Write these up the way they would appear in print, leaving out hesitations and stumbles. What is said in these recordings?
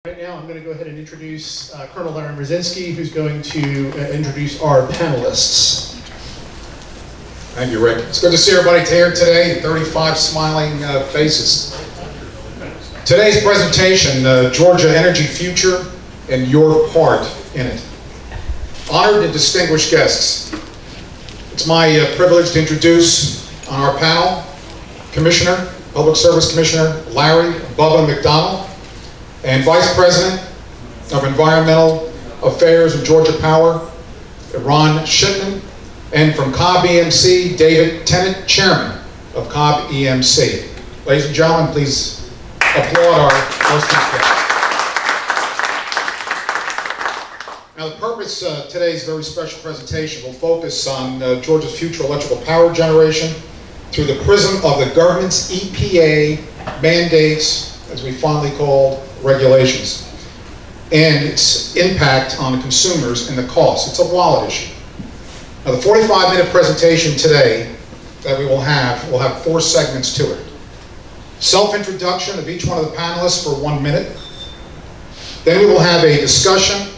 Right now, I'm going to go ahead and introduce Colonel Larry Brzezinski, who's going to introduce our panelists. Thank you, Rick. It's good to see everybody here today, 35 smiling faces. Today's presentation, Georgia Energy Future and Your Part in It. Honored and distinguished guests, it's my privilege to introduce on our panel, Public Service Commissioner Larry Bubba McDonald, and Vice President of Environmental Affairs of Georgia Power, Ron Shipman, and from COB EMC, David Tennant, Chairman of COB EMC. Ladies and gentlemen, please applaud our first guests. Now, the purpose of today's very special presentation will focus on Georgia's future electrical power generation through the prism of the government's EPA mandates, as we fondly call regulations, and its impact on consumers and the cost. It's a wallet issue. Now, the 45-minute presentation today that we will have 4 segments to it. Self-introduction of each one of the panelists for 1 minute. Then we will have a discussion,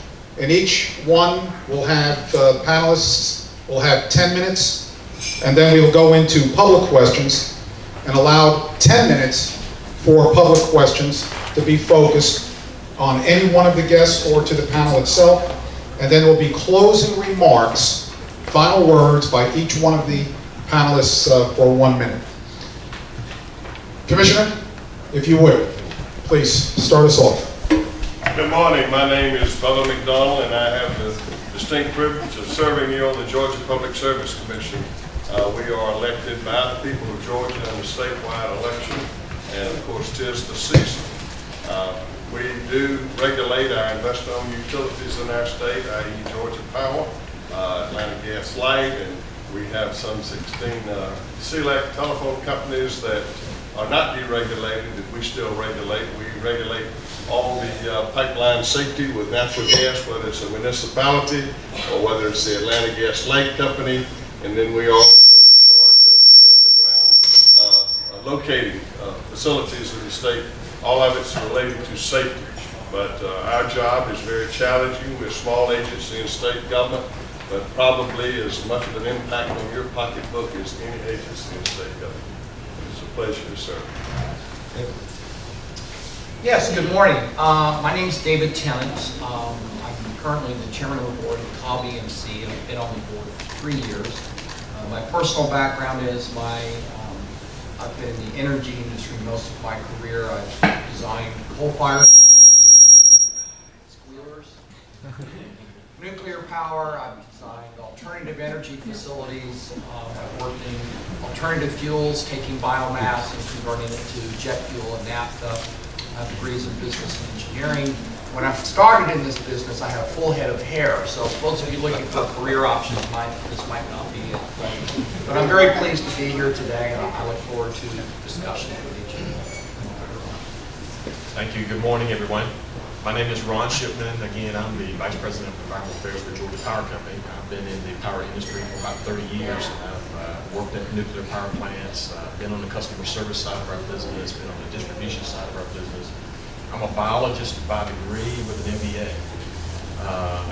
and each one will have, panelists will have 10 minutes, and then we will go into public questions and allow 10 minutes for public questions to be focused on any one of the guests or to the panel itself, and then there will be closing remarks, final words by each one of the panelists for 1 minute. Commissioner, if you would, please start us off. Good morning. My name is Bubba McDonald, and I have the distinct privilege of serving you on the Georgia Public Service Commission. We are elected by the people of Georgia in a statewide election, and of course, 'tis the season. We do regulate our investor-owned utilities in our state, i.e. Georgia Power, Atlanta Gas Light, and we have some 16 select telephone companies that are not deregulated that we still regulate. We regulate all the pipeline safety with natural gas, whether it's a municipality or whether it's the Atlanta Gas Light Company, and then we are also in charge of the underground locating facilities in the state. All of it's related to safety, but our job is very challenging. We're a small agency in state government, but probably as much of an impact on your pocketbook as any agency in state government. It's a pleasure to serve. Yes, good morning. My name is David Tennant. I'm currently the chairman of the board of COB EMC, and I've been on the board for 3 years. My personal background is I've been in the energy industry most of my career. I've designed coal-fired plants, squealers, nuclear power. I've designed alternative energy facilities. I've worked in alternative fuels, taking biomass and converting it to jet fuel and naphtha. I have degrees in business and engineering. When I started in this business, I had a full head of hair. So for those of you looking for career options, this might not be it. But I'm very pleased to be here today, and I look forward to discussion with each of you. Thank you. Good morning, everyone. My name is Ron Shipman. Again, I'm the Vice President of Environmental Affairs for Georgia Power Company. I've been in the power industry for about 30 years. I've worked at nuclear power plants, been on the customer service side of our business, been on the distribution side of our business. I'm a biologist by degree with an MBA.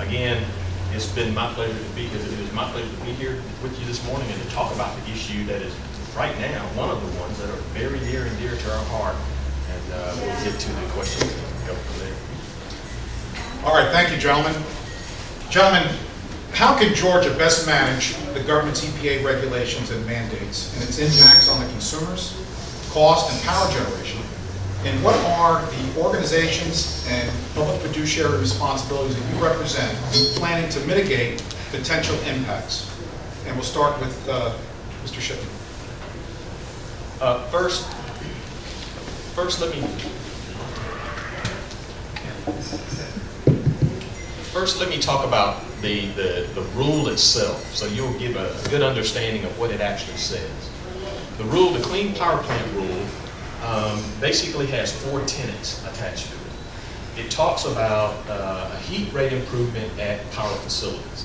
Again, it's been my pleasure to be here. It is my pleasure to be here with you this morning and to talk about the issue that is right now one of the ones that are very near and dear to our heart. And we'll get to the questions and go from there. All right, thank you, gentlemen. Gentlemen, how can Georgia best manage the government's EPA regulations and mandates and its impacts on the consumers, cost, and power generation? And what are the organizations and public fiduciary responsibilities that you represent planning to mitigate potential impacts? And we'll start with Mr. Shipman. First, let me talk about the rule itself, so you'll give a good understanding of what it actually says. The rule, the Clean Power Plant Rule, basically has 4 tenets attached to it. It talks about a heat rate improvement at power facilities.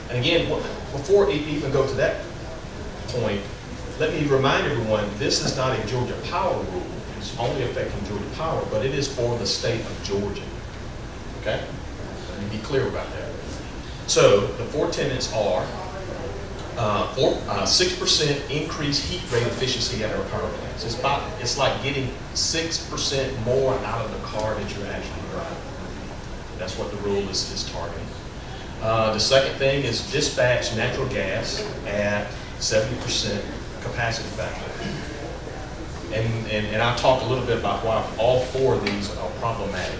And again, before we even go to that point, let me remind everyone, this is not a Georgia Power rule. It's only affecting Georgia Power, but it is for the state of Georgia. Okay? Let me be clear about that. So the 4 tenets are 6% increased heat rate efficiency at our power plants. It's like getting 6% more out of the car that you're actually driving. That's what the rule is targeting. The second thing is dispatch natural gas at 70% capacity factor. And I'll talk a little bit about why all 4 of these are problematic.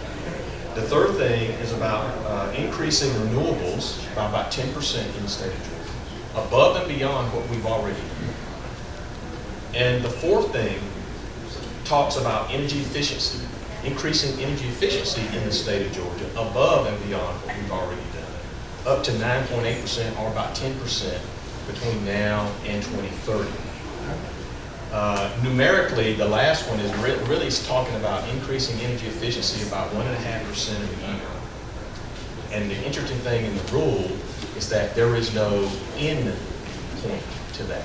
The third thing is about increasing renewables by about 10% in the state of Georgia, above and beyond what we've already done. And the fourth thing talks about energy efficiency, increasing energy efficiency in the state of Georgia above and beyond what we've already done, up to 9.8% or about 10% between now and 2030. Numerically, the last one is really talking about increasing energy efficiency about 1.5% a year. And the interesting thing in the rule is that there is no end point to that.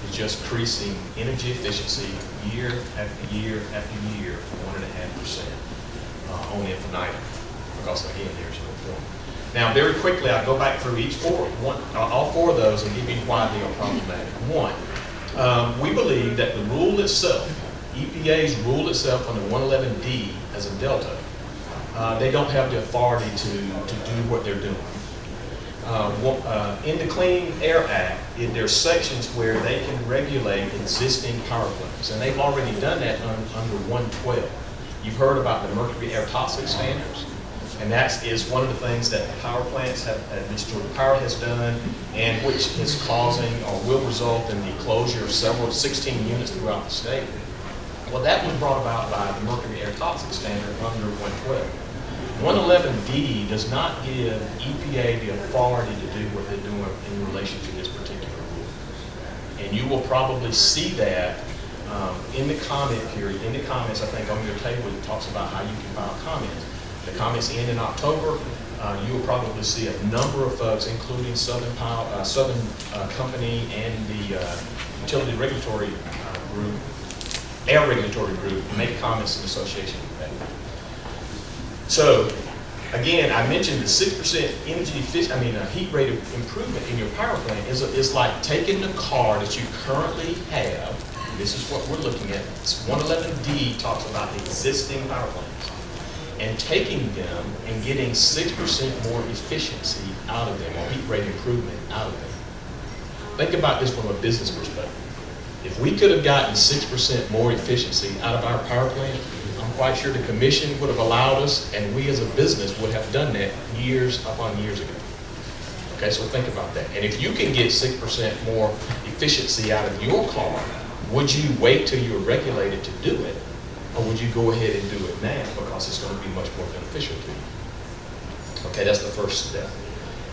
It's just increasing energy efficiency year after year after year for 1.5% on infinitum. Because again, there's no point. Now, very quickly, I'll go back through all 4 of those and give you why they are problematic. One, we believe that the rule itself, EPA's rule itself under 111D as a delta, they don't have the authority to do what they're doing. In the Clean Air Act, there's sections where they can regulate existing power plants, and they've already done that under 112. You've heard about the mercury air toxic standards, and that is one of the things that the power plants have, which Georgia Power has done, and which is causing or will result in the closure of 16 units throughout the state. Well, that was brought about by the mercury air toxic standard under 112. 111D does not give EPA the authority to do what they're doing in relation to this particular rule. And you will probably see that in the comment period. In the comments, I think on your table, it talks about how you can file comments. The comments end in October. You will probably see a number of folks, including Southern Company and the Utility Regulatory Group, Air Regulatory Group, make comments in association with that. So, again, I mentioned the 6% heat rate improvement in your power plant is like taking the car that you currently have. This is what we're looking at. 111D talks about existing power plants, and taking them and getting 6% more efficiency out of them, or heat rate improvement out of them. Think about this from a business perspective. If we could have gotten 6% more efficiency out of our power plant, I'm quite sure the commission would have allowed us, and we as a business would have done that years upon years ago. Okay, so think about that. And if you can get 6% more efficiency out of your car, would you wait till you're regulated to do it? Or would you go ahead and do it now because it's going to be much more beneficial to you? Okay, that's the first step.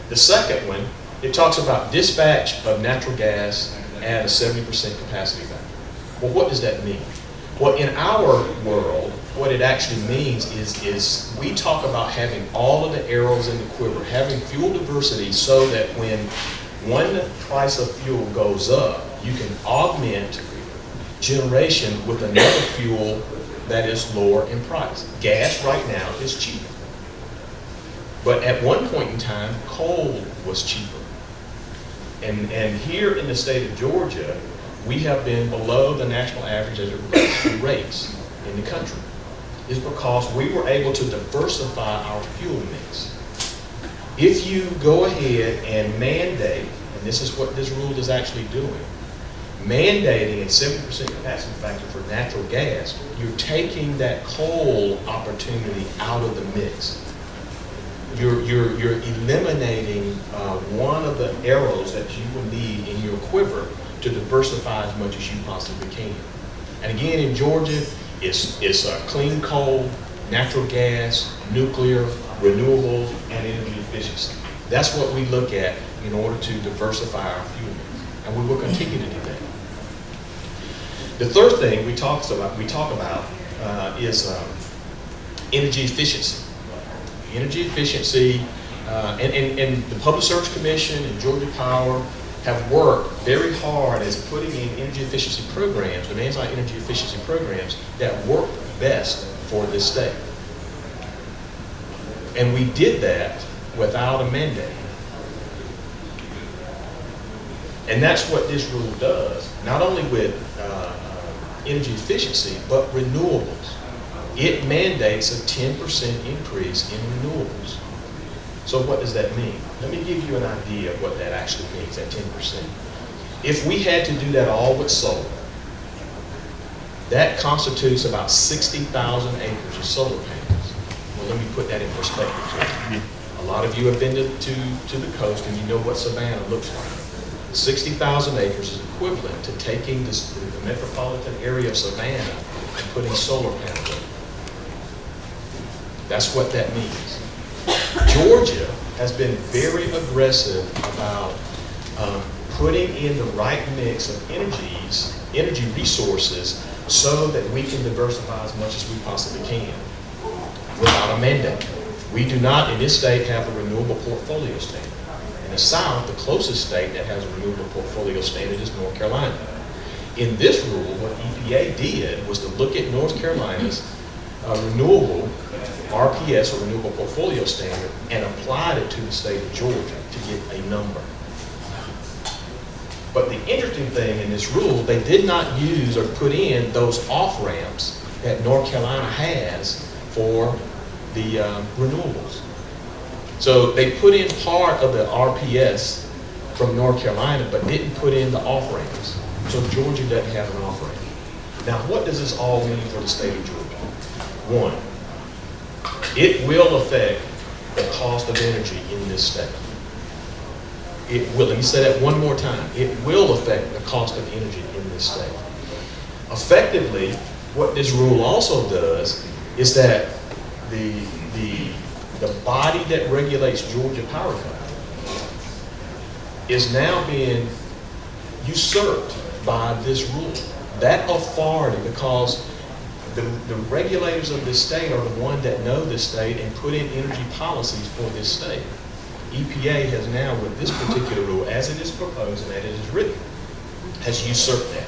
The second one, it talks about dispatch of natural gas at a 70% capacity factor. Well, what does that mean? Well, in our world, what it actually means is we talk about having all of the arrows in the quiver, having fuel diversity so that when one price of fuel goes up, you can augment generation with another fuel that is lower in price. Gas right now is cheaper. But at one point in time, coal was cheaper. And here in the state of Georgia, we have been below the national average as it relates to rates in the country. It's because we were able to diversify our fuel mix. If you go ahead and mandate, and this is what this rule is actually doing, mandating a 70% capacity factor for natural gas, you're taking that coal opportunity out of the mix. You're eliminating one of the arrows that you will need in your quiver to diversify as much as you possibly can. And again, in Georgia, it's clean coal, natural gas, nuclear, renewables, and energy efficiency. That's what we look at in order to diversify our fuel mix, and we will continue to do that. The third thing we talk about is energy efficiency. Energy efficiency, and the Public Service Commission and Georgia Power have worked very hard as putting in energy efficiency programs, demand-side energy efficiency programs that work best for this state. And we did that without a mandate. And that's what this rule does, not only with energy efficiency, but renewables. It mandates a 10% increase in renewables. So what does that mean? Let me give you an idea of what that actually means, that 10%. If we had to do that all with solar, that constitutes about 60,000 acres of solar panels. Well, let me put that in perspective. A lot of you have been to the coast and you know what Savannah looks like. 60,000 acres is equivalent to taking the metropolitan area of Savannah and putting solar panels in. That's what that means. Georgia has been very aggressive about putting in the right mix of energy resources so that we can diversify as much as we possibly can without a mandate. We do not, in this state, have a renewable portfolio standard. In the South, the closest state that has a renewable portfolio standard is North Carolina. In this rule, what EPA did was to look at North Carolina's renewable RPS, or renewable portfolio standard, and applied it to the state of Georgia to get a number. But the interesting thing in this rule, they did not use or put in those off-ramps that North Carolina has for the renewables. So they put in part of the RPS from North Carolina, but didn't put in the off-ramps. So Georgia doesn't have an off-ramp. Now, what does this all mean for the state of Georgia? One, it will affect the cost of energy in this state. It will, let me say that one more time. It will affect the cost of energy in this state. Effectively, what this rule also does is that the body that regulates Georgia Power Company is now being usurped by this rule. That authority, because the regulators of this state are the ones that know this state and put in energy policies for this state. EPA has now, with this particular rule, as it is proposed and as it is written, has usurped that.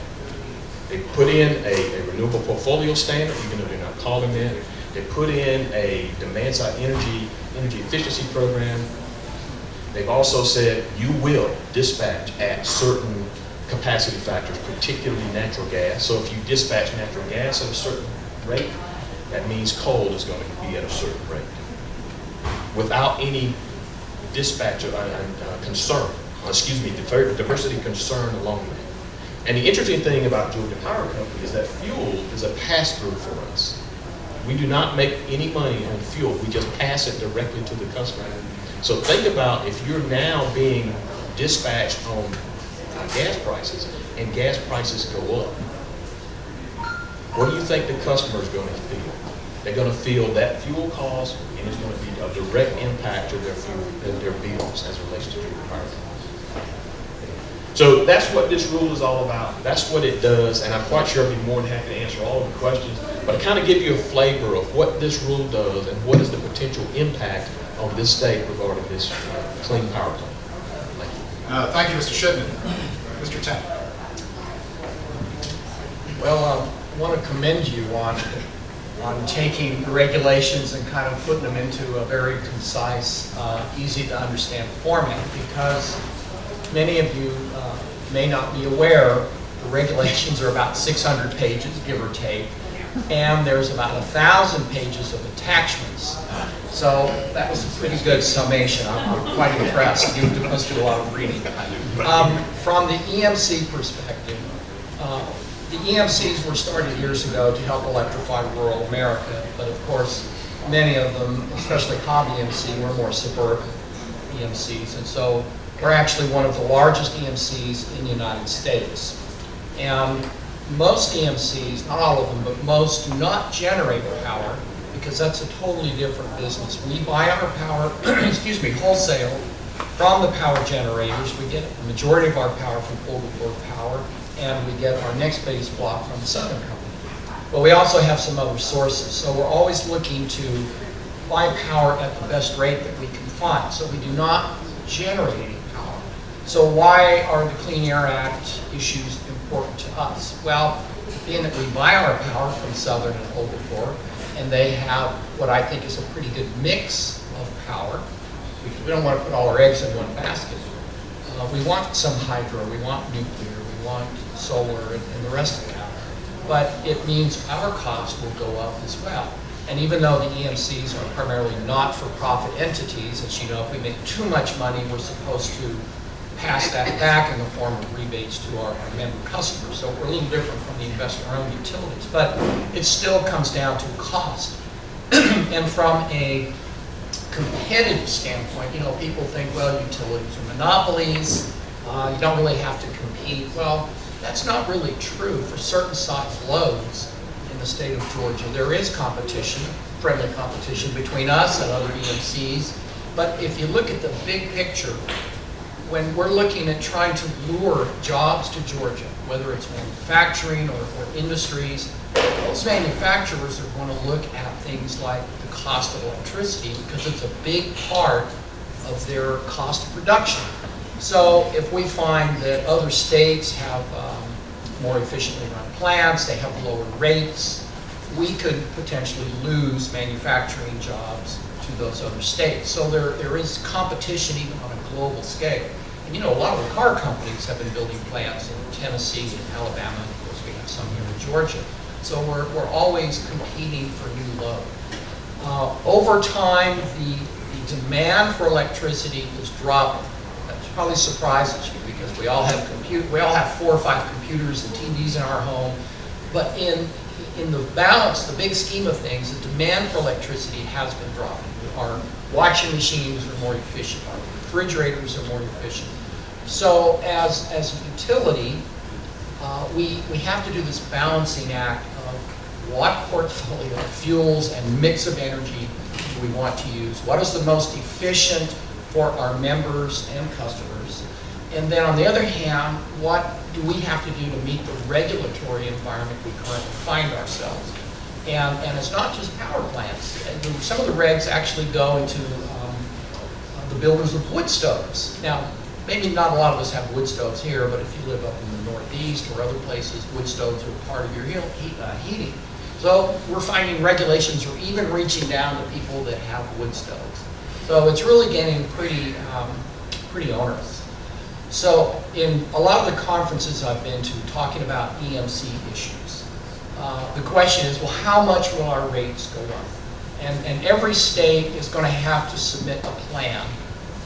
They put in a renewable portfolio standard, even though they're not calling it. They put in a demand-side energy efficiency program. They've also said you will dispatch at certain capacity factors, particularly natural gas. So if you dispatch natural gas at a certain rate, that means coal is going to be at a certain rate. Without any dispatch concern, diversity concern along that. And the interesting thing about Georgia Power Company is that fuel is a pass-through for us. We do not make any money on fuel. We just pass it directly to the customer. So think about if you're now being dispatched on gas prices and gas prices go up. What do you think the customer is going to feel? They're going to feel that fuel cost, and it's going to be a direct impact to their fuel, their bills as it relates to Georgia Power Company. So that's what this rule is all about. That's what it does, and I'm quite sure I'll be more than happy to answer all of the questions, but I kind of give you a flavor of what this rule does and what is the potential impact on this state regarding this clean power plant. Thank you. Thank you, Mr. Shipman. Mr. Tennant. Well, I want to commend you on taking the regulations and kind of putting them into a very concise, easy to understand format, because many of you may not be aware the regulations are about 600 pages, give or take, and there's about 1,000 pages of attachments. So that was a pretty good summation. I'm quite impressed. You must do a lot of reading. From the EMC perspective, the EMCs were started years ago to help electrify rural America, but of course, many of them, especially hobby EMC, were more suburban EMCs, and so we're actually one of the largest EMCs in the United States. And most EMCs, not all of them, but most do not generate power, because that's a totally different business. We buy our power, wholesale from the power generators. We get the majority of our power from pull-to-port power, and we get our next base block from the Southern Company. But we also have some other sources, so we're always looking to buy power at the best rate that we can find. So we do not generate any power. So why are the Clean Air Act issues important to us? Well, being that we buy our power from Southern and pull-to-port, and they have what I think is a pretty good mix of power, because we don't want to put all our eggs in one basket. We want some hydro, we want nuclear, we want solar, and the rest of that. But it means our cost will go up as well. And even though the EMCs are primarily not-for-profit entities, as you know, if we make too much money, we're supposed to pass that back in the form of rebates to our member customers. So we're a little different from the investor-owned utilities, but it still comes down to cost. And from a competitive standpoint, you know, people think, well, utilities are monopolies, you don't really have to compete. Well, that's not really true for certain size loads in the state of Georgia. There is competition, friendly competition between us and other EMCs, but if you look at the big picture, when we're looking at trying to lure jobs to Georgia, whether it's manufacturing or industries, those manufacturers are going to look at things like the cost of electricity because it's a big part of their cost of production. So if we find that other states have more efficiently run plants, they have lower rates, we could potentially lose manufacturing jobs to those other states. So there is competition even on a global scale. And you know, a lot of the car companies have been building plants in Tennessee and Alabama, and of course we have some here in Georgia. So we're always competing for new load. Over time, the demand for electricity is dropping. That probably surprises you because we all have 4 or 5 computers and TVs in our home. But in the balance, the big scheme of things, the demand for electricity has been dropping. Our washing machines are more efficient. Our refrigerators are more efficient. So as a utility, we have to do this balancing act of what portfolio of fuels and mix of energy do we want to use. What is the most efficient for our members and customers? And then on the other hand, what do we have to do to meet the regulatory environment we currently find ourselves? And it's not just power plants. Some of the regs actually go into the builders of wood stoves. Now, maybe not a lot of us have wood stoves here, but if you live up in the Northeast or other places, wood stoves are part of your heating. So we're finding regulations are even reaching down to people that have wood stoves. So it's really getting pretty onerous. So in a lot of the conferences I've been to talking about EMC issues, the question is, well, how much will our rates go up? And every state is going to have to submit a plan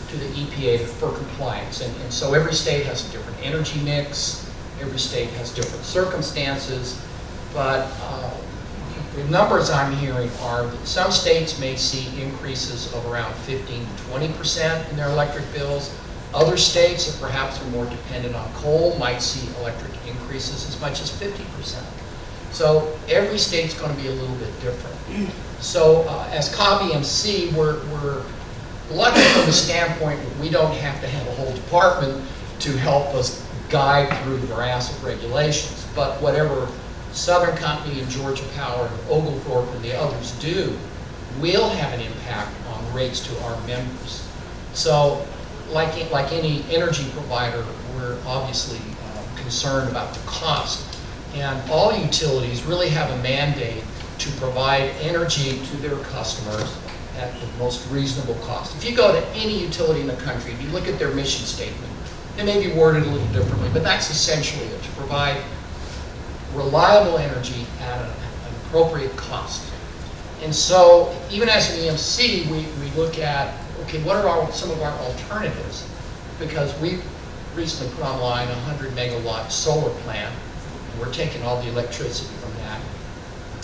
to the EPA for compliance. And so every state has a different energy mix, every state has different circumstances, but the numbers I'm hearing are that some states may see increases of around 15 to 20% in their electric bills. Other states that perhaps are more dependent on coal might see electric increases as much as 50%. So every state's going to be a little bit different. So as COB EMC, we're lucky from the standpoint that we don't have to have a whole department to help us guide through the morass of regulations. But whatever Southern Company and Georgia Power and Oglethorpe and the others do will have an impact on rates to our members. So like any energy provider, we're obviously concerned about the cost. And all utilities really have a mandate to provide energy to their customers at the most reasonable cost. If you go to any utility in the country, if you look at their mission statement, it may be worded a little differently, but that's essentially it, to provide reliable energy at an appropriate cost. And so even as an EMC, we look at, okay, what are some of our alternatives? Because we recently put online a 100 megawatt solar plant. We're taking all the electricity from that.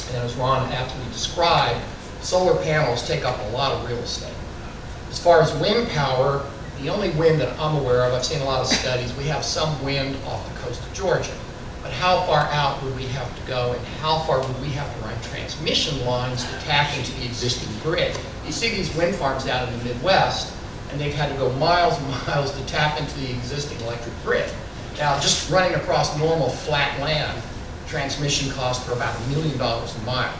And as Ron aptly described, solar panels take up a lot of real estate. As far as wind power, the only wind that I'm aware of, I've seen a lot of studies, we have some wind off the coast of Georgia. But how far out would we have to go, and how far would we have to run transmission lines to tap into the existing grid? You see these wind farms out in the Midwest, and they've had to go miles and miles to tap into the existing electric grid. Now, just running across normal flat land, transmission costs for about $1 million a mile.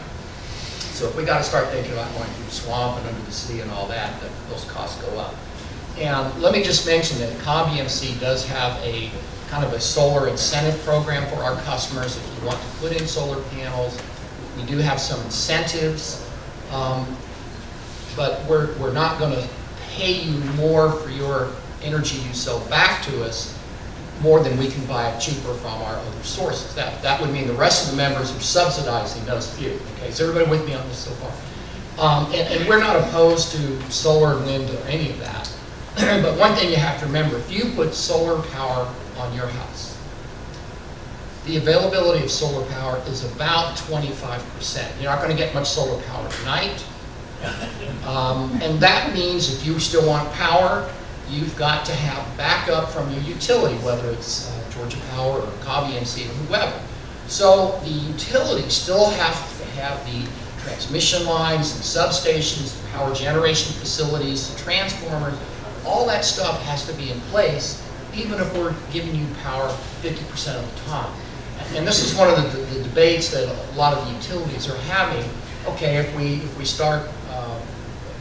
So if we got to start thinking about going through the swamp and under the sea and all that, those costs go up. And let me just mention that COB EMC does have a kind of a solar incentive program for our customers. If you want to put in solar panels, we do have some incentives. But but we're not going to pay you more for your energy you sell back to us more than we can buy it cheaper from our other sources. That would mean the rest of the members are subsidizing those few. Okay, is everybody with me on this so far? And we're not opposed to solar, wind, or any of that. But one thing you have to remember, if you put solar power on your house, the availability of solar power is about 25%. You're not going to get much solar power tonight. And that means if you still want power, you've got to have backup from your utility, whether it's Georgia Power or COB EMC or whoever. So the utilities still have to have the transmission lines, the substations, the power generation facilities, the transformers. All that stuff has to be in place, even if we're giving you power 50% of the time. And this is one of the debates that a lot of the utilities are having. Okay, if we start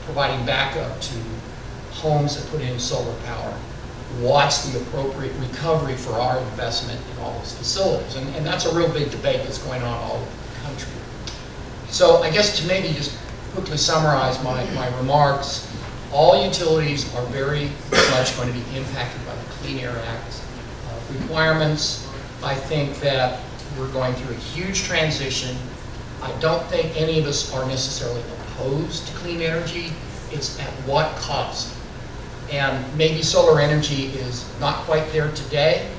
providing backup to homes that put in solar power, what's the appropriate recovery for our investment in all those facilities? And that's a real big debate that's going on all over the country. So I guess to maybe just quickly summarize my remarks, all utilities are very much going to be impacted by the Clean Air Act requirements. I think that we're going through a huge transition. I don't think any of us are necessarily opposed to clean energy. It's at what cost? And maybe solar energy is not quite there today,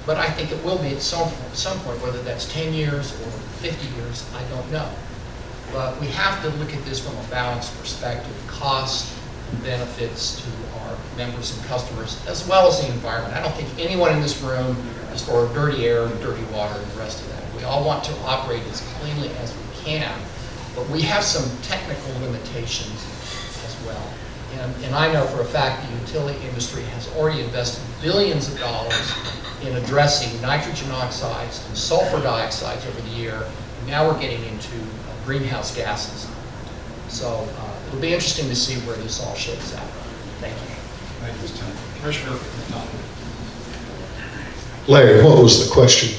but I think it will be at some point, whether that's 10 years or 50 years, I don't know. But we have to look at this from a balanced perspective, cost and benefits to our members and customers, as well as the environment. I don't think anyone in this room is for dirty air and dirty water and the rest of that. We all want to operate as cleanly as we can, but we have some technical limitations as well. And I know for a fact the utility industry has already invested billions of dollars in addressing nitrogen oxides and sulfur dioxides over the year. And now we're getting into greenhouse gases. So it'll be interesting to see where this all shakes out. Thank you. Thank you, Mr. Chairman. Commissioner McDonald. Larry, what was the question?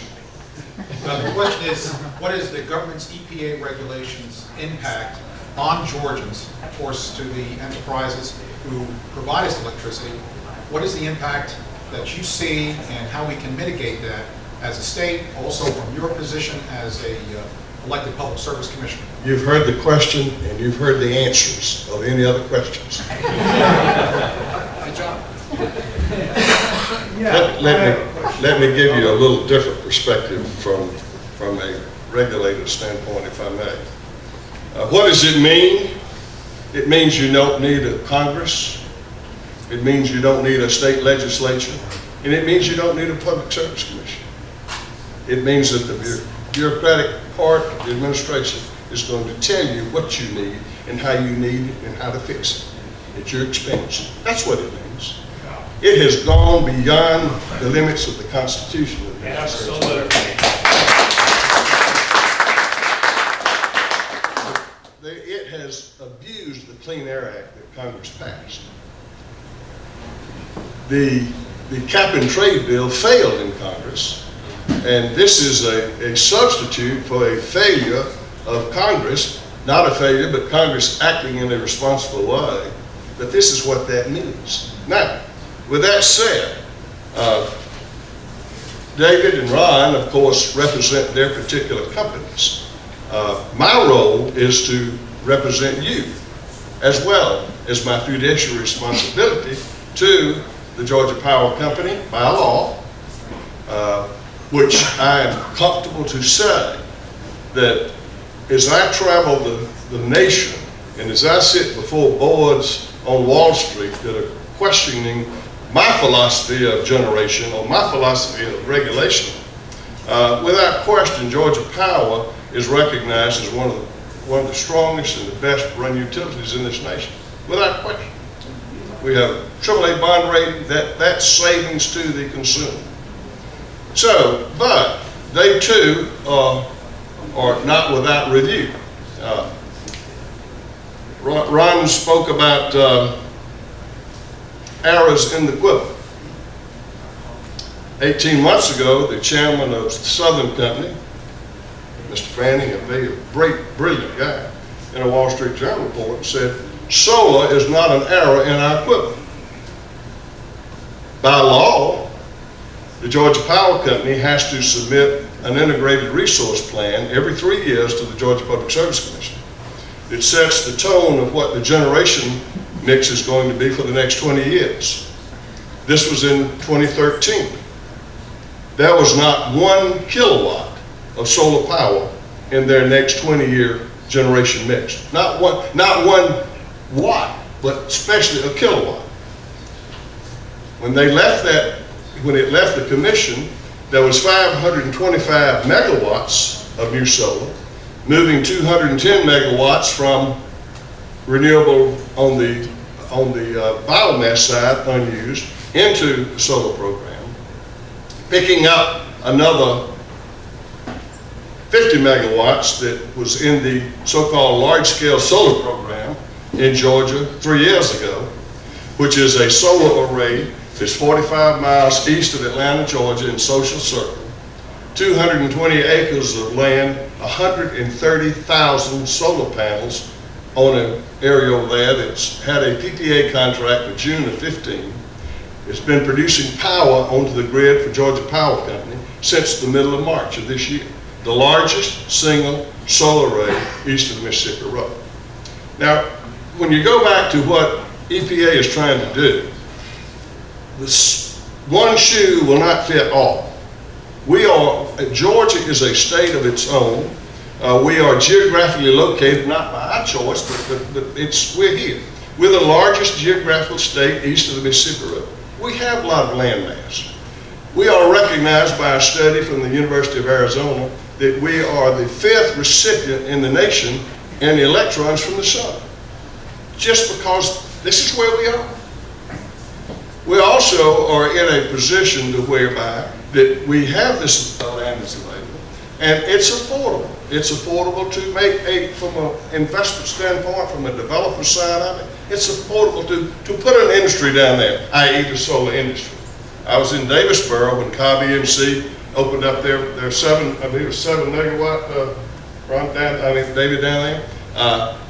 The question is, what is the government's EPA regulations impact on Georgians, of course, to the enterprises who provide us electricity? What is the impact that you see and how we can mitigate that as a state, also from your position as a elected public service commissioner? You've heard the question and you've heard the answers of any other questions. Good job. Let me give you a little different perspective from a regulator standpoint, if I may. What does it mean? It means you don't need a Congress. It means you don't need a state legislature. And it means you don't need a public service commission. It means that the bureaucratic part of the administration is going to tell you what you need and how you need it and how to fix it at your expense. That's what it means. It has gone beyond the limits of the Constitution of the United States. Absolutely. It has abused the Clean Air Act that Congress passed. The cap and trade bill failed in Congress, and this is a substitute for a failure of Congress, not a failure, but Congress acting in a responsible way. But this is what that means. Now, with that said, David and Ron, of course, represent their particular companies. My role is to represent you, as well as my fiduciary responsibility to the Georgia Power Company by law, which I am comfortable to say that as I travel the nation and as I sit before boards on Wall Street that are questioning my philosophy of generation or my philosophy of regulation, without question, Georgia Power is recognized as one of the strongest and the best run utilities in this nation, without question. We have a AAA bond rating, that's savings to the consumer. So, but they too are not without review. Ron spoke about arrows in the quiver. 18 months ago, the chairman of Southern Company, Mr. Fanning, a very brilliant guy, in a Wall Street Journal report said, solar is not an error in our equipment. By law, the Georgia Power Company has to submit an integrated resource plan every 3 years to the Georgia Public Service Commission. It sets the tone of what the generation mix is going to be for the next 20 years. This was in 2013. There was not 1 kilowatt of solar power in their next 20-year generation mix. Not one watt, but especially a kilowatt. When they left that, when it left the commission, there was 525 megawatts of new solar, moving 210 megawatts from renewable on the biomass side, unused, into the solar program, picking up another 50 megawatts that was in the so-called large-scale solar program in Georgia 3 years ago, which is a solar array that's 45 miles east of Atlanta, Georgia in Social Circle, 220 acres of land, 130,000 solar panels on an area over there that's had a PPA contract for June of 15. It's been producing power onto the grid for Georgia Power Company since the middle of March of this year. The largest single solar array east of the Mississippi River. Now, when you go back to what EPA is trying to do, this one shoe will not fit all. Georgia is a state of its own. We are geographically located, not by our choice, but we're here. We're the largest geographical state east of the Mississippi River. We have a lot of land mass. We are recognized by a study from the University of Arizona that we are the 5th recipient in the nation in electrons from the sun, just because this is where we are. We also are in a position to whereby that we have this land that's available, and it's affordable. It's affordable to make from an investment standpoint, from a developer side of it, it's affordable to put an industry down there, i.e. the solar industry. I was in Davisboro when COB EMC opened up their I believe it was 7 megawatt David down there.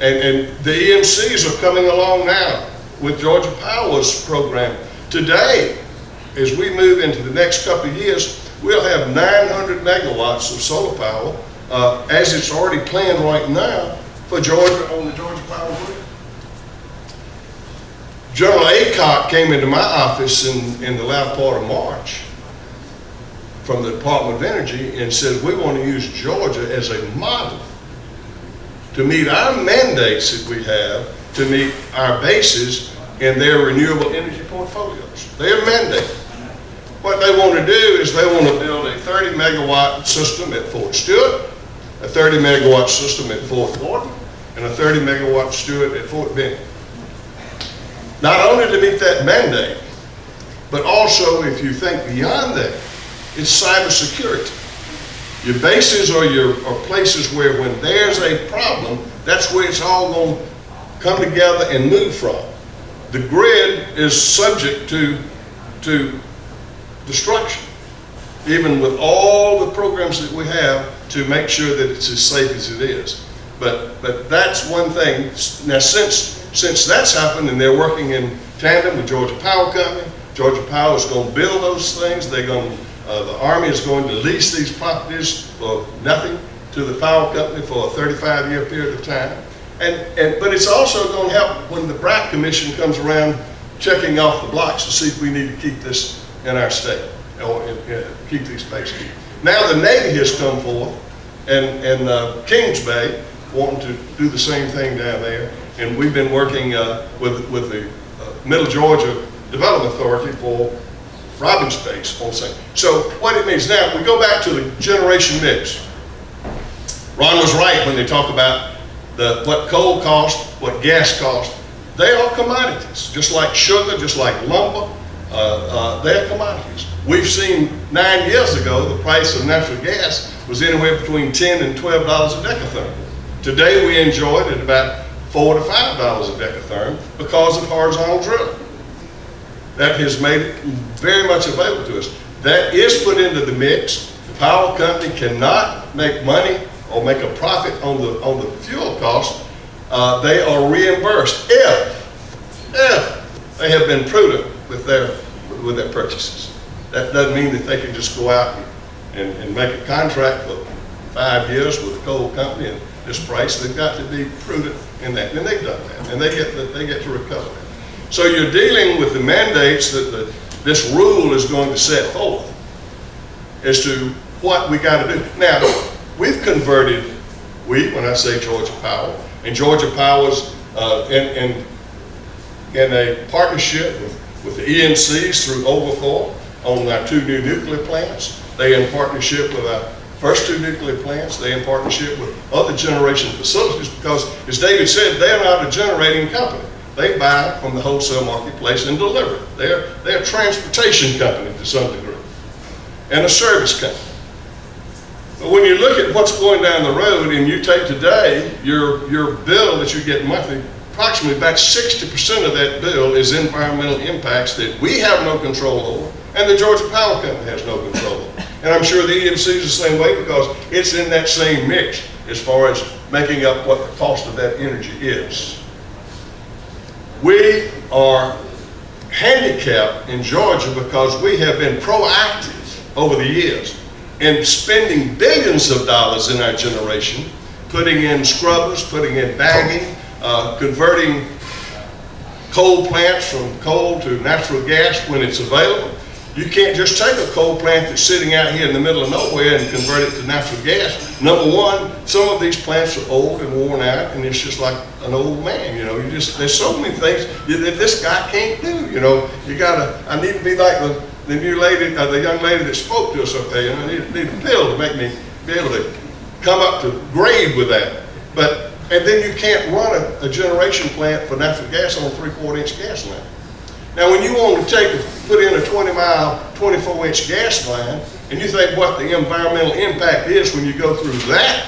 And the EMCs are coming along now with Georgia Power's program. Today, as we move into the next couple of years, we'll have 900 megawatts of solar power, as it's already planned right now for Georgia on the Georgia Power grid. General Aycock came into my office in the latter part of March from the Department of Energy and said, we want to use Georgia as a model to meet our mandates that we have, to meet our bases in their renewable energy portfolios. Their mandate. What they want to do is they want to build a 30 megawatt system at Fort Stewart, a 30 megawatt system at Fort Thornton, and a 30 megawatt Stewart at Fort Benning. Not only to meet that mandate, but also, if you think beyond that, it's cybersecurity. Your bases are places where when there's a problem, that's where it's all going to come together and move from. The grid is subject to destruction, even with all the programs that we have to make sure that it's as safe as it is. But that's one thing. Now, since that's happened and they're working in tandem with Georgia Power Company, Georgia Power is going to build those things. The Army is going to lease these properties for nothing to the power company for a 35-year period of time. But it's also going to help when the BRAC Commission comes around checking off the blocks to see if we need to keep this in our state or keep these bases. Now the Navy has come forth and Kings Bay wanting to do the same thing down there. And we've been working with the Middle Georgia Development Authority for Robin Space on saying. So what it means now, we go back to the generation mix. Ron was right when they talk about what coal costs, what gas costs. They are commodities, just like sugar, just like lumber. They're commodities. We've seen 9 years ago, the price of natural gas was anywhere between $10 and $12 a decatherm. Today we enjoy it at about $4 to $5 a decatherm because of horizontal drilling. That has made it very much available to us. That is put into the mix. The power company cannot make money or make a profit on the fuel cost they are reimbursed if they have been prudent with their purchases. That doesn't mean that they can just go out and make a contract for 5 years with a coal company and this price. They've got to be prudent in that, and they've done that, and they get to recover that. So you're dealing with the mandates that this rule is going to set forth as to what we got to do. Now, we've converted, when I say Georgia Power, and Georgia Power's in a partnership with the ENCs through Overthor on our 2 new nuclear plants. They in partnership with our first 2 nuclear plants. They in partnership with other generation facilities because, as David said, they're not a generating company. They buy from the wholesale marketplace and deliver it. They're a transportation company to some degree and a service company. But when you look at what's going down the road and you take today, your bill that you get monthly, approximately about 60% of that bill is environmental impacts that we have no control over and the Georgia Power Company has no control over. And I'm sure the EMC is the same way because it's in that same mix as far as making up what the cost of that energy is. We are handicapped in Georgia because we have been proactive over the years in spending billions of dollars in our generation, putting in scrubbers, putting in bagging, converting coal plants from coal to natural gas when it's available. You can't just take a coal plant that's sitting out here in the middle of nowhere and convert it to natural gas. Number one, some of these plants are old and worn out, and it's just like an old man, you know. There's so many things that this guy can't do, you know. I need to be like the new lady, the young lady that spoke to us up there, you know. I need a pill to make me be able to come up to grade with that. And then you can't run a generation plant for natural gas on a 3/4-inch gas line. Now, when you want to put in a 20-mile, 24-inch gas line, and you think what the environmental impact is when you go through that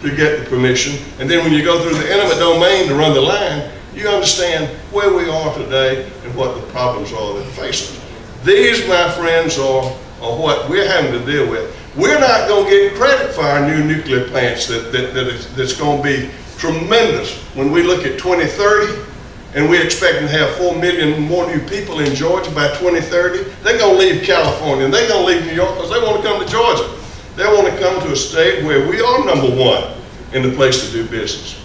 to get the permission, and then when you go through the eminent domain to run the line, you understand where we are today and what the problems are that face us. These, my friends, are what we're having to deal with. We're not going to get credit for our new nuclear plants that's going to be tremendous when we look at 2030. And we're expecting to have 4 million more new people in Georgia by 2030. They're going to leave California and they're going to leave New York because they want to come to Georgia. They want to come to a state where we are number one in the place to do business.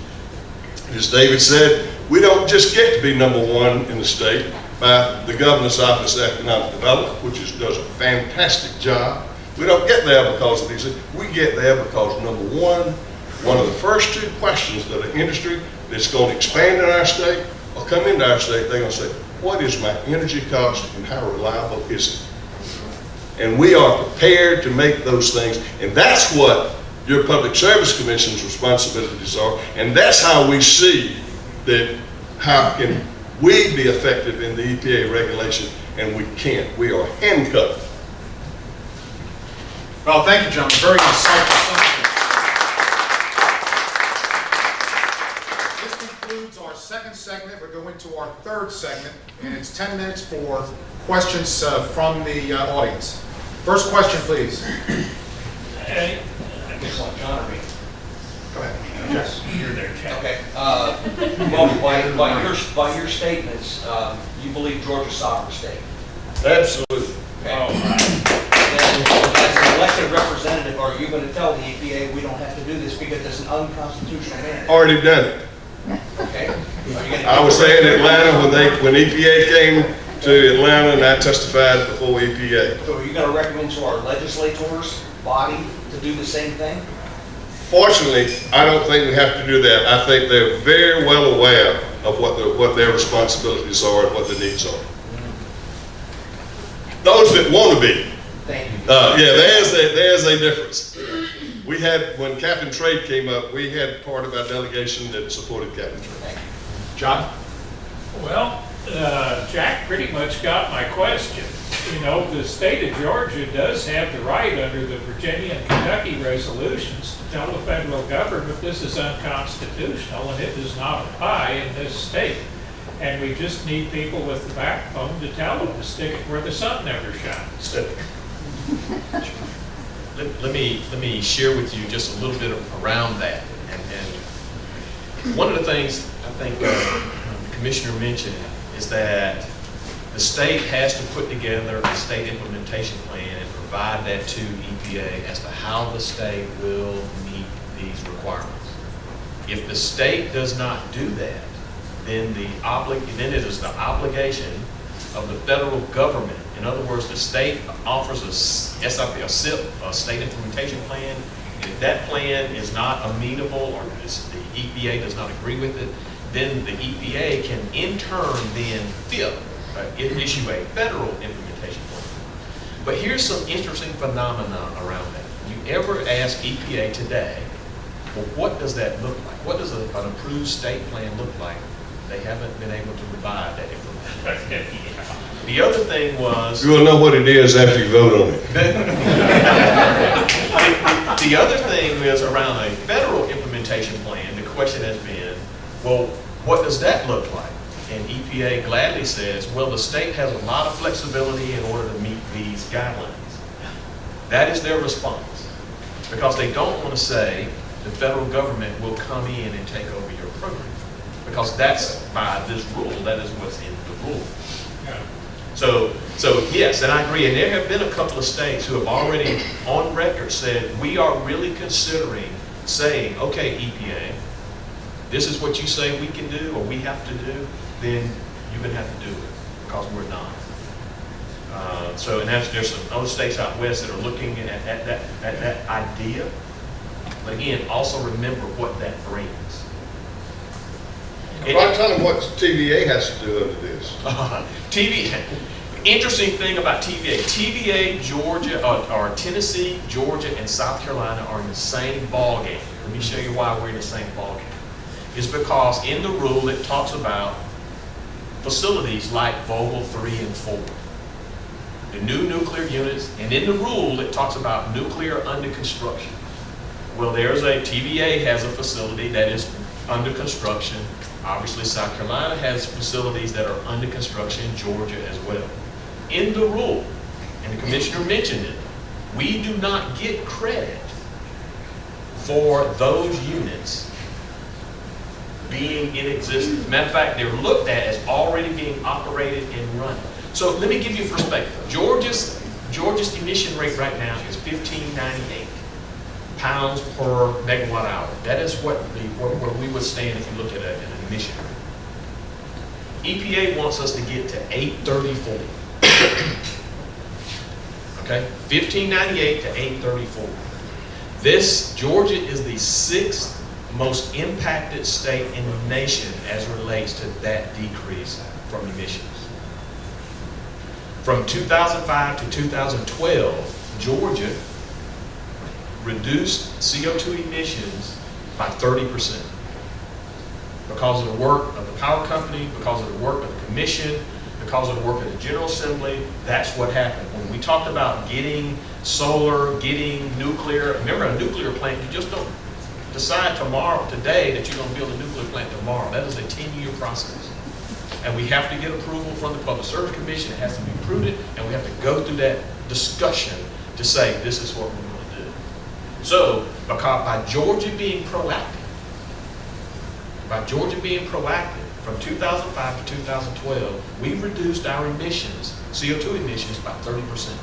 As David said, we don't just get to be number one in the state by the Governor's Office of Economic Development, which does a fantastic job. We don't get there because of these things. We get there because, number one of the first 2 questions that an industry that's going to expand in our state or come into our state, they're going to say, what is my energy cost and how reliable is it? And we are prepared to make those things, and that's what your Public Service Commission's responsibilities are, and that's how we see that how can we be effective in the EPA regulation, and we can't. We are handcuffed. Well, thank you, gentlemen. Very insightful. Our second segment. We're going to our third segment, and it's 10 minutes for questions from the audience. First question, please. Hey, I guess like John or me. Go ahead. Yes, you're there, Chad. Okay. Well, by your statements, you believe Georgia's a sovereign state. Absolutely. Okay. Oh, then, as an elected representative, are you going to tell the EPA we don't have to do this because it's an unconstitutional mandate? Already done it. Okay. I was saying in Atlanta when EPA came to Atlanta and I testified before EPA. So are you going to recommend to our legislators body to do the same thing? Fortunately, I don't think we have to do that. I think they're very well aware of what their responsibilities are and what the needs are. Those that want to be. Thank you. There's a difference. We had, when Captain Trade came up, we had part of our delegation that supported Captain Trade. John? Well, Jack pretty much got my question. You know, the state of Georgia does have the right under the Virginia and Kentucky resolutions to tell the federal government this is unconstitutional and it does not apply in this state. And we just need people with the backbone to tell them to stick it where the sun never shines. Let me share with you just a little bit around that. And one of the things I think the commissioner mentioned is that the state has to put together a state implementation plan and provide that to EPA as to how the state will meet these requirements. If the state does not do that, then then it is the obligation of the federal government. In other words, the state offers a SIP, a SIP, a state implementation plan. If that plan is not amenable or the EPA does not agree with it, then the EPA can in turn then issue a federal implementation plan. But here's some interesting phenomena around that. You ever ask EPA today, well, what does that look like? What does an approved state plan look like? They haven't been able to provide that information. The other thing was... You will know what it is after you vote on it. The other thing is around a federal implementation plan, the question has been, well, what does that look like? And EPA gladly says, well, the state has a lot of flexibility in order to meet these guidelines. That is their response. Because they don't want to say the federal government will come in and take over your program. Because that's by this rule, that is what's in the rule. So yes, and I agree, and there have been a couple of states who have already on record said, we are really considering saying, okay, EPA, this is what you say we can do or we have to do, then you're going to have to do it because we're not. And there's some other states out west that are looking at that idea. But again, also remember what that brings. Right, tell them what TVA has to do under this. TVA. Interesting thing about TVA. TVA, Georgia, or Tennessee, Georgia, and South Carolina are in the same ball game. Let me show you why we're in the same ball game. It's because in the rule it talks about facilities like Vogtle 3 and 4. The new nuclear units, and in the rule it talks about nuclear under construction. Well, TVA has a facility that is under construction. Obviously, South Carolina has facilities that are under construction, Georgia as well. In the rule, and the commissioner mentioned it, we do not get credit for those units being in existence. Matter of fact, they're looked at as already being operated and run. So let me give you a perspective. Georgia's emission rate right now is 1598 pounds per megawatt hour. That is where we would stand if you look at an emission rate. EPA wants us to get to 834. Okay, 1598 to 834. Georgia is the 6th most impacted state in the nation as relates to that decrease from emissions. From 2005 to 2012, Georgia reduced CO2 emissions by 30%. Because of the work of the power company, because of the work of the commission, because of the work of the General Assembly, that's what happened. When we talked about getting solar, getting nuclear, remember a nuclear plant, you just don't decide today that you're going to build a nuclear plant tomorrow. That is a 10-year process. And we have to get approval from the Public Service Commission. It has to be prudent, and we have to go through that discussion to say this is what we're going to do. So, because by Georgia being proactive, from 2005 to 2012, we reduced our emissions, CO2 emissions, by 30%.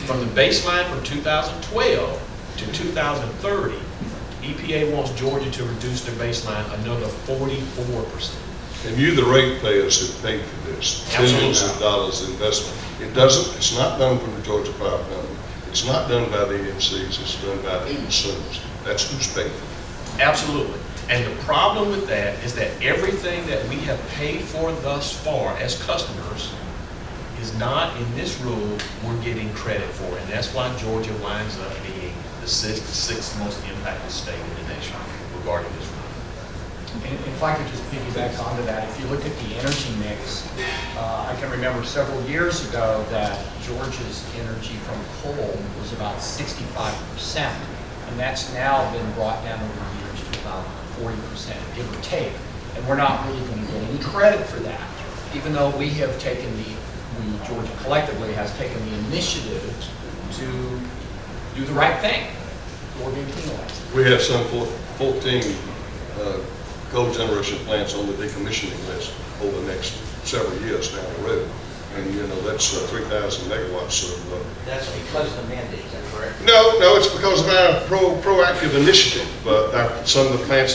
From the baseline from 2012 to 2030, EPA wants Georgia to reduce their baseline another 44%. And you, the ratepayers, have paid for this. Billions of dollars investment. It's not done from the Georgia Power Company. It's not done by the EMCs. It's done by the consumers. That's who's paying for it. Absolutely. And the problem with that is that everything that we have paid for thus far as customers is not in this rule we're getting credit for. And that's why Georgia winds up being the sixth most impacted state in the nation regarding this rule. And if I could just piggyback onto that, if you look at the energy mix, I can remember several years ago that Georgia's energy from coal was about 65%, and that's now been brought down over the years to about 40%, give or take. And we're not really going to get any credit for that, even though Georgia collectively has taken the initiative to do the right thing. We're being penalized. We have some 14 coal generation plants on the decommissioning list over the next several years down the road. And, you know, that's 3,000 megawatts of... That's because of the mandate, is that correct? No, it's because of our proactive initiative. Some of the plants,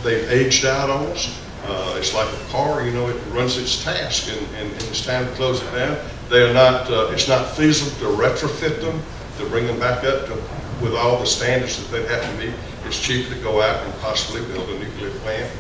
they've aged out on us. It's like a car, you know, it runs its task and it's time to close it down. They are not, it's not feasible to retrofit them, to bring them back up to, with all the standards that they have to meet. It's cheaper to go out and possibly build a nuclear plant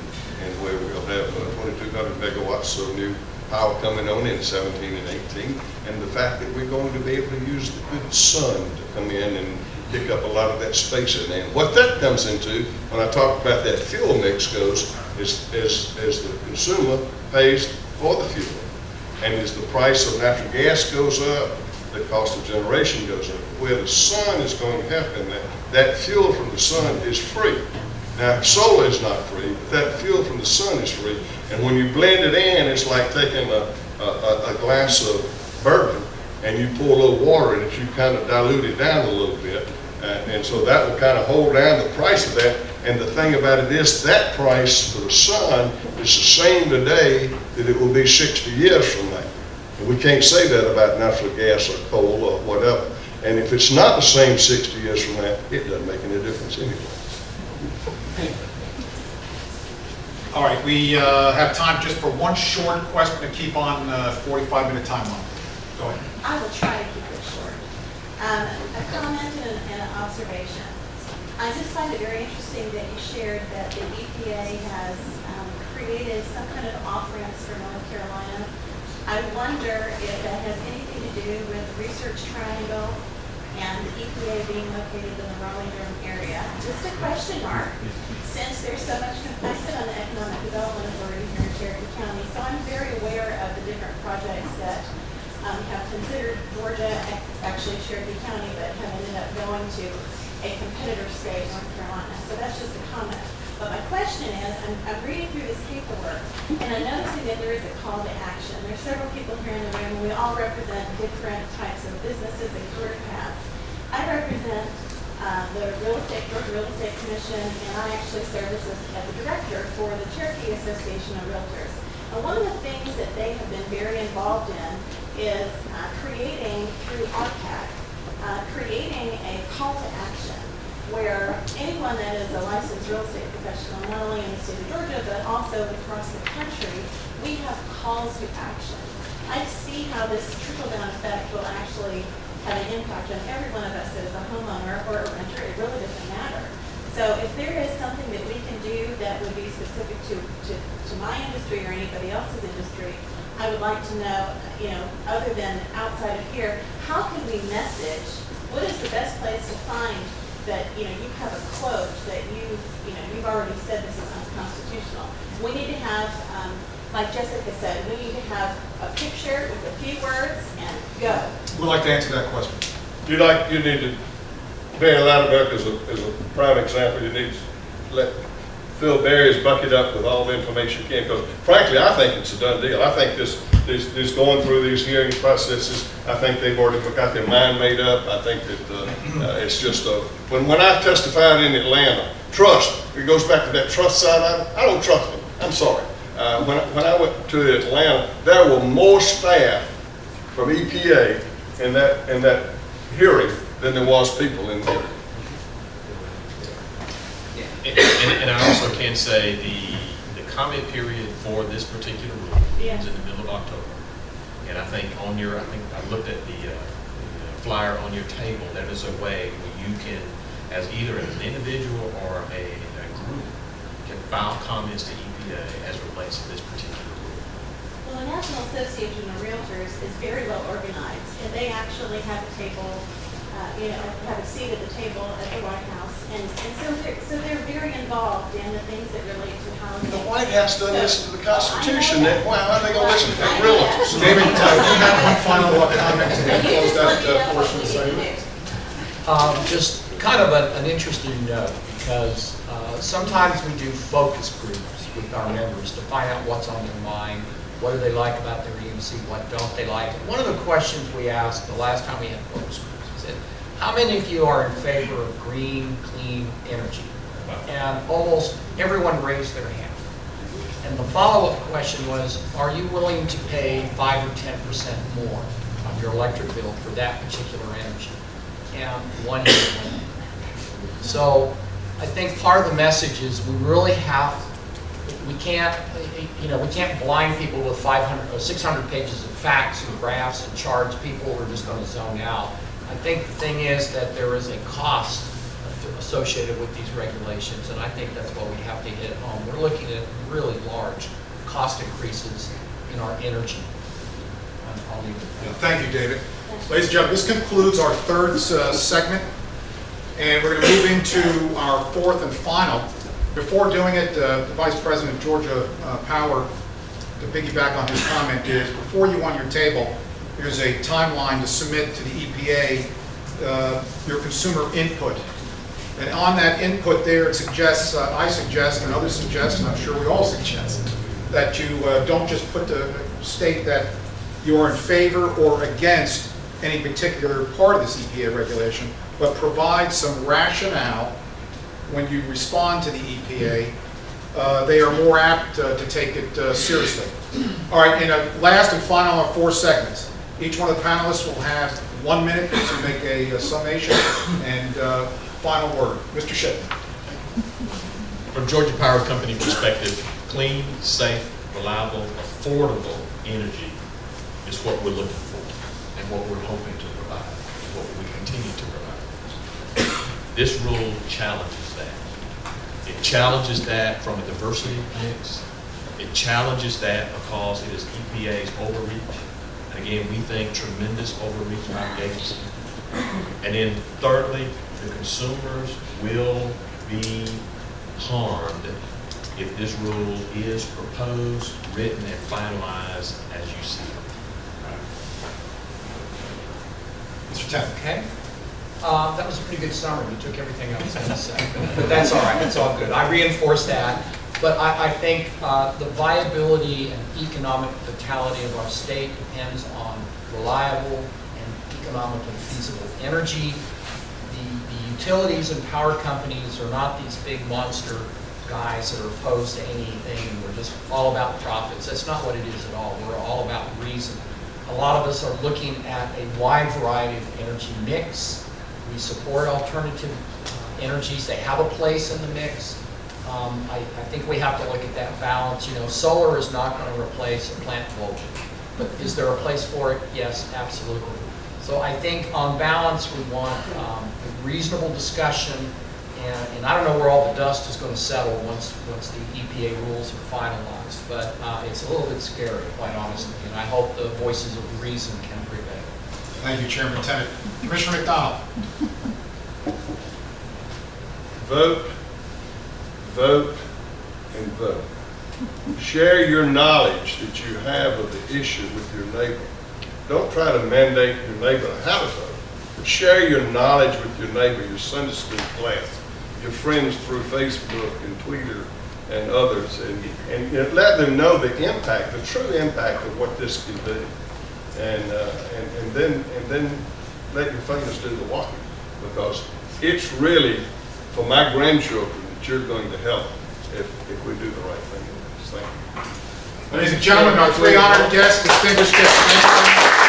and where we'll have 2,200 megawatts of new power coming on in 17 and 18. And the fact that we're going to be able to use the good sun to come in and pick up a lot of that space in there. And what that comes into, when I talk about that fuel mix goes, is as the consumer pays for the fuel. And as the price of natural gas goes up, the cost of generation goes up. Where the sun is going to help in that fuel from the sun is free. Now, solar is not free, but that fuel from the sun is free. And when you blend it in, it's like taking a glass of bourbon and you pour a little water in it, you kind of dilute it down a little bit. And so that will kind of hold down the price of that. And the thing about it is that price for the sun is the same today that it will be 60 years from now. And we can't say that about natural gas or coal or whatever. And if it's not the same 60 years from now, it doesn't make any difference anyway. All right, we have time just for one short question to keep on 45-minute timeline. Go ahead. I will try to keep it short. A comment and an observation. I just find it very interesting that you shared that the EPA has created some kind of off-ramps for North Carolina. I wonder if that has anything to do with Research Triangle and the EPA being located in the Raleigh-Durham area. Just a question mark, since there's so much complexity on the Economic Development Authority here in Cherokee County. So I'm very aware of the different projects that have considered Georgia, actually Cherokee County, but have ended up going to a competitor state, North Carolina. So that's just a comment. But my question is, I'm reading through this paperwork, and I'm noticing that there is a call to action. There's several people here in the room, and we all represent different types of businesses and career paths. I represent the Georgia Real Estate Commission, and I actually serve as a director for the Cherokee Association of Realtors. And one of the things that they have been very involved in is creating, through RCAC, creating a call to action where anyone that is a licensed real estate professional, not only in the state of Georgia, but also across the country, we have calls to action. I see how this trickle-down effect will actually have an impact on every one of us as a homeowner or a renter. It really doesn't matter. So if there is something that we can do that would be specific to my industry or anybody else's industry, I would like to know, other than outside of here, how can we message? What is the best place to find that, you have a quote that you've already said this is unconstitutional? We need to have, like Jessica said, we need to have a picture with a few words and go. We'd like to answer that question. You need to, Barry Louderbuck is a prime example. You need to let Phil Barry's bucket up with all the information you can, because frankly, I think it's a done deal. I think this going through these hearing processes, I think they've already got their mind made up. I think that it's just when I testified in Atlanta, trust, it goes back to that trust side. I don't trust them. I'm sorry. When I went to Atlanta, there were more staff from EPA in that hearing than there was people in the hearing. And I also can say the comment period for this particular rule ends in the middle of October. And I think I looked at the flyer on your table. That is a way where you can, as either an individual or a group, can file comments to EPA as it relates to this particular rule. Well, the National Association of Realtors is very well organized, and they actually have a table, have a seat at the table at the White House, and so they're very involved in the things that relate to housing. The White House doesn't listen to the Constitution. Then why are they going to listen to the realtors? David, you have one final comment and then close that portion of the segment. Just kind of an interesting note, because sometimes we do focus groups with our members to find out what's on their mind, what do they like about their EMC, what don't they like. And one of the questions we asked the last time we had focus groups, we said, how many of you are in favor of green, clean energy? And almost everyone raised their hand. And the follow-up question was, are you willing to pay 5 or 10% more on your electric bill for that particular energy? And one hand went up. So I think part of the message is we really have, we can't blind people with 500 or 600 pages of facts and graphs and charts. People are just going to zone out. I think the thing is that there is a cost associated with these regulations, and I think that's what we have to hit home. We're looking at really large cost increases in our energy. I'll leave it at that. Thank you, David. Ladies and gentlemen, this concludes our third segment, and we're going to move into our fourth and final. Before doing it, the Vice President of Georgia Power, to piggyback on his comment, is before you on your table, there's a timeline to submit to the EPA your consumer input. And on that input there, it suggests, I suggest, and others suggest, and I'm sure we all suggest, that you don't just state that you are in favor or against any particular part of this EPA regulation, but provide some rationale when you respond to the EPA. They are more apt to take it seriously. All right, in a last and final of 4 segments, each one of the panelists will have 1 minute to make a summation and final word. Mr. Shipman. From Georgia Power Company perspective, clean, safe, reliable, affordable energy is what we're looking for and what we're hoping to provide, what we continue to provide. This rule challenges that. It challenges that from a diversity mix. It challenges that because it is EPA's overreach. And again, we think tremendous overreach by the agency. And then thirdly, the consumers will be harmed if this rule is proposed, written, and finalized as you see it. Mr. Tennant. Okay. That was a pretty good summary. You took everything I was going to say, but that's all right. It's all good. I reinforce that. But I think the viability and economic vitality of our state depends on reliable and economically feasible energy. The utilities and power companies are not these big monster guys that are opposed to anything. We're just all about profits. That's not what it is at all. We're all about reason. A lot of us are looking at a wide variety of energy mix. We support alternative energies. They have a place in the mix. I think we have to look at that balance. You know, solar is not going to replace a plant voltage, but is there a place for it? Yes, absolutely. So I think on balance, we want a reasonable discussion, and I don't know where all the dust is going to settle once the EPA rules are finalized, but it's a little bit scary, quite honestly, and I hope the voices of reason can prevail. Thank you, Chairman Tennant. Commissioner McDonald. Vote, vote, and vote. Share your knowledge that you have of the issue with your neighbor. Don't try to mandate your neighbor how to vote, but share your knowledge with your neighbor, your Sunday school class, your friends through Facebook and Twitter and others, and let them know the impact, the true impact of what this can do, and then let your fingers do the walking, because it's really for my grandchildren that you're going to help if we do the right thing. Thank you. Ladies and gentlemen, our 3 honored guests, distinguished guests.